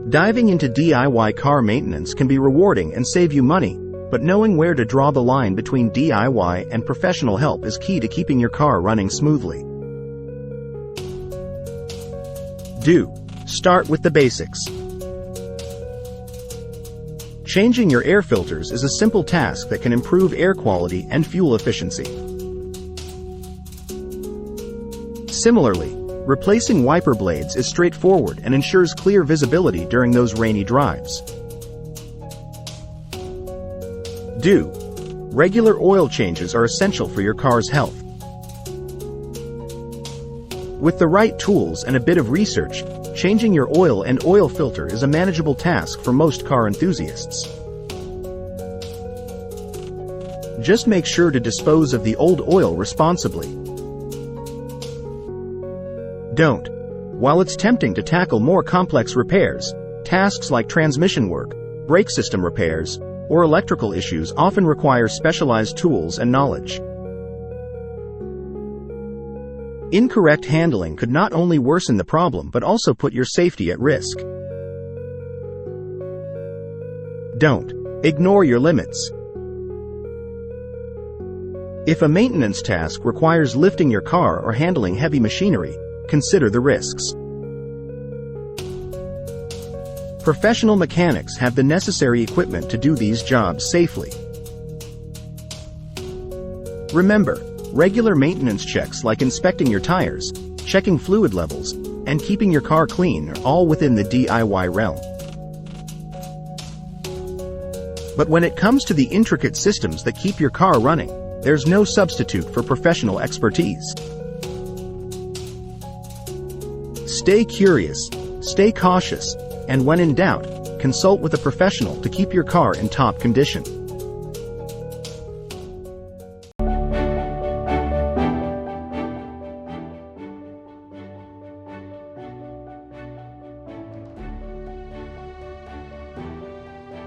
Diving into DIY car maintenance can be rewarding and save you money, but knowing where to draw the line between DIY and professional help is key to keeping your car running smoothly. Start with the basics. Changing your air filters is a simple task that can improve air quality and fuel efficiency. Similarly, replacing wiper blades is straightforward and ensures clear visibility during those rainy drives. Regular oil changes are essential for your car's health. With the right tools and a bit of research, changing your oil and oil filter is a manageable task for most car enthusiasts. Just make sure to dispose of the old oil responsibly. While it's tempting to tackle more complex repairs, tasks like transmission work, brake system repairs, or electrical issues often require specialized tools and knowledge. Incorrect handling could not only worsen the problem but also put your safety at risk. Ignore your limits. If a maintenance task requires lifting your car or handling heavy machinery, consider the risks. Professional mechanics have the necessary equipment to do these jobs safely. Remember, regular maintenance checks like inspecting your tires, checking fluid levels, and keeping your car clean are all within the DIY realm. But when it comes to the intricate systems that keep your car running, there's no substitute for professional expertise. Stay curious, stay cautious, and when in doubt, consult with a professional to keep your car in top condition.